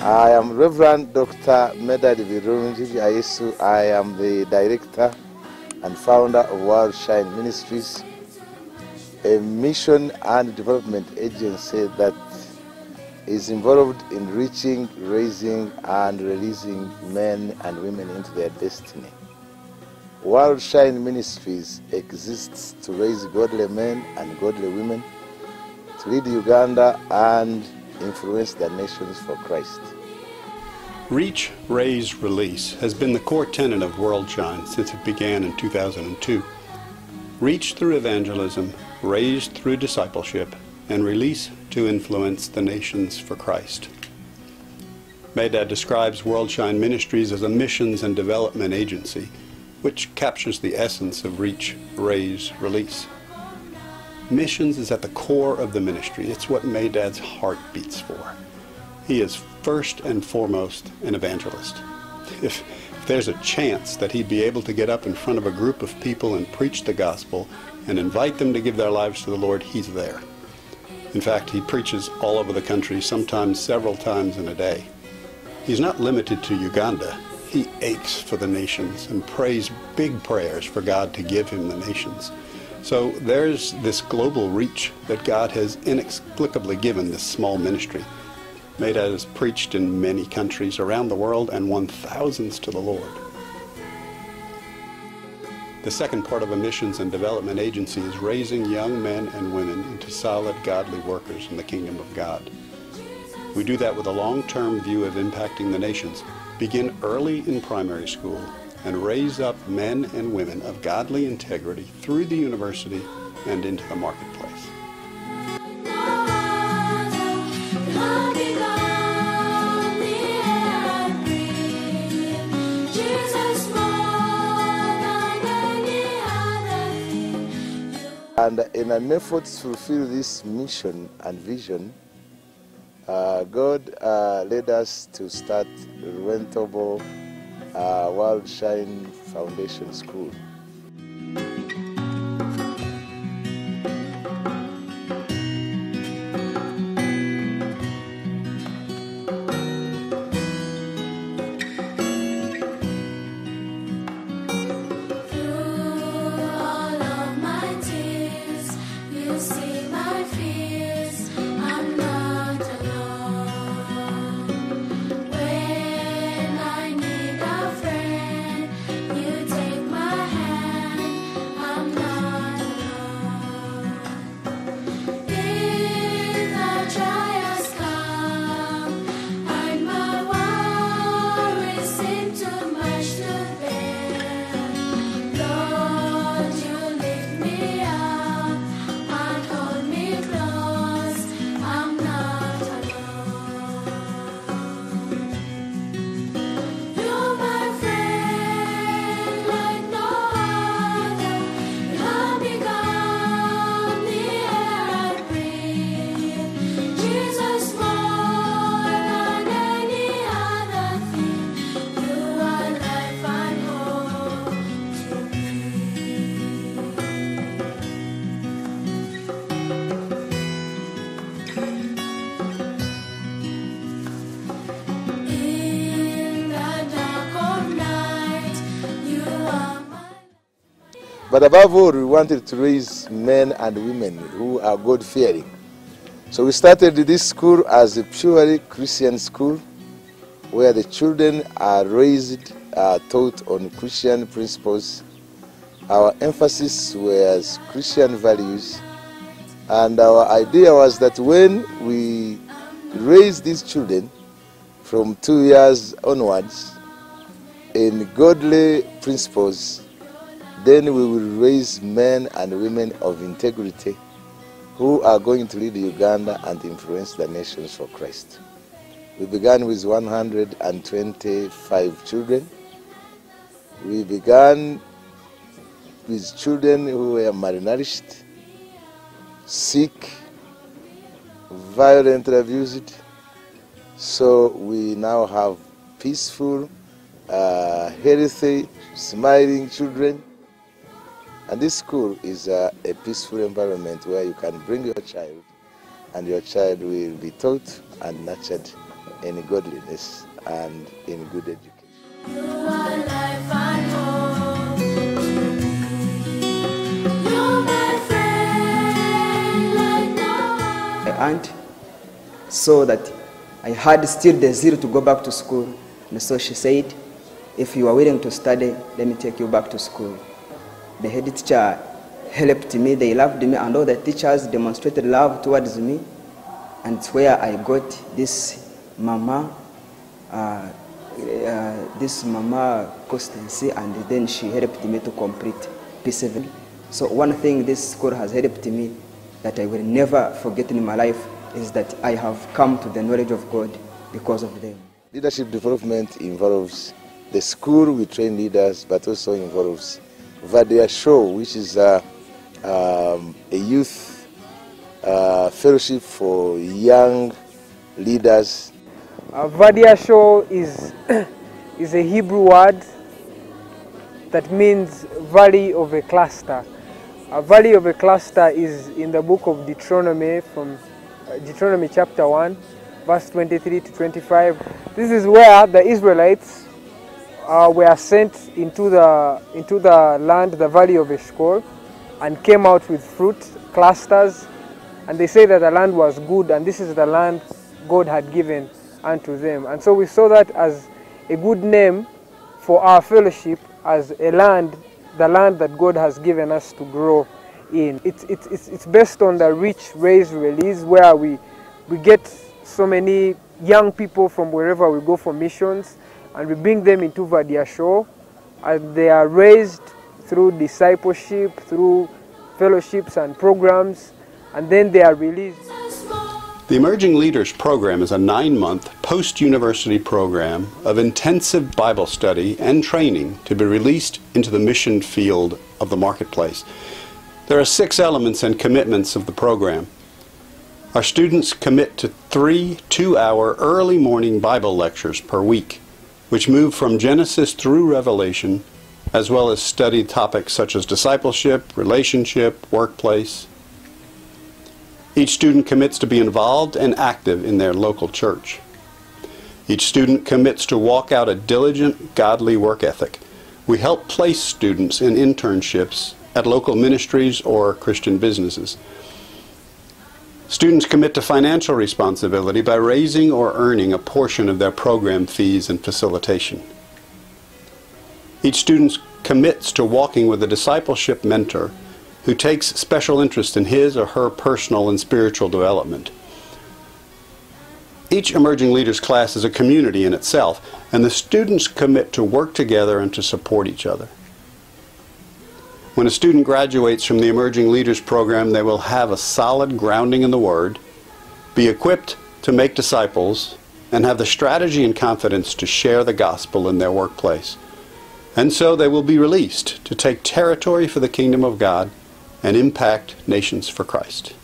I am Reverend Dr. Medad Virunji Ayesu. I am the director and founder of World Shine Ministries, a mission and development agency that is involved in reaching, raising, and releasing men and women into their destiny. World Shine Ministries exists to raise godly men and godly women, to lead Uganda and influence the nations for Christ. Reach, Raise, Release has been the core tenet of World Shine since it began in 2002. Reach through evangelism, raise through discipleship, and release to influence the nations for Christ. Medad describes World Shine Ministries as a missions and development agency, which captures the essence of Reach, Raise, Release. Missions is at the core of the ministry. It's what Medad's heart beats for. He is first and foremost an evangelist. If there's a chance that he'd be able to get up in front of a group of people and preach the gospel and invite them to give their lives to the Lord, he's there. In fact, he preaches all over the country, sometimes several times in a day. He's not limited to Uganda. He aches for the nations and prays big prayers for God to give him the nations. So there's this global reach that God has inexplicably given this small ministry. Medad has preached in many countries around the world and won thousands to the Lord. The second part of a missions and development agency is raising young men and women into solid, godly workers in the kingdom of God. We do that with a long-term view of impacting the nations. Begin early in primary school and raise up men and women of godly integrity through the university and into the marketplace. And in an effort to fulfill this mission and vision, God led us to start Rentable World Shine Foundation School. But above all, we wanted to raise men and women who are God-fearing. So we started this school as a purely Christian school where the children are raised, taught on Christian principles. Our emphasis was Christian values. And our idea was that when we raise these children from 2 years onwards in godly principles, then we will raise men and women of integrity who are going to lead Uganda and influence the nations for Christ. We began with 125 children. We began with children who were malnourished, sick, violently abused. So we now have peaceful, healthy, smiling children. And this school is a peaceful environment where you can bring your child and your child will be taught and nurtured in godliness and in good education. You are life and hope. You're my friend like no one. My aunt saw that I had still the zeal to go back to school, and so she said, if you are willing to study, let me take you back to school. The head teacher helped me, they loved me, and all the teachers demonstrated love towards me, and it's where I got this mama constancy, and then she helped me to complete P7. So one thing this school has helped me that I will never forget in my life is that I have come to the knowledge of God because of them. Leadership development involves the school, we train leaders, but also involves Vadia Show, which is a youth fellowship for young leaders. Vadia Show is a Hebrew word that means valley of a cluster. A valley of a cluster is in the book of Deuteronomy, from Deuteronomy chapter 1, verse 23 to 25. This is where the Israelites were sent into the land, the valley of Eshcol, and came out with fruit clusters. And they say that the land was good, and this is the land God had given unto them. And so we saw that as a good name for our fellowship, as a land, the land that God has given us to grow in. It's based on the Reach, Raise, Release, where we get so many young people from wherever we go for missions, and we bring them into Vadia Show, and they are raised through discipleship, through fellowships and programs, and then they are released. The Emerging Leaders Program is a 9-month post-university program of intensive Bible study and training to be released into the mission field of the marketplace. There are 6 elements and commitments of the program. Our students commit to 3 2-hour early morning Bible lectures per week, which move from Genesis through Revelation, as well as study topics such as discipleship, relationship, workplace. Each student commits to be involved and active in their local church. Each student commits to walk out a diligent, godly work ethic. We help place students in internships at local ministries or Christian businesses. Students commit to financial responsibility by raising or earning a portion of their program fees and facilitation. Each student commits to walking with a discipleship mentor who takes special interest in his or her personal and spiritual development. Each Emerging Leaders class is a community in itself, and the students commit to work together and to support each other. When a student graduates from the Emerging Leaders program, they will have a solid grounding in the Word, be equipped to make disciples, and have the strategy and confidence to share the gospel in their workplace. And so they will be released to take territory for the kingdom of God and impact nations for Christ.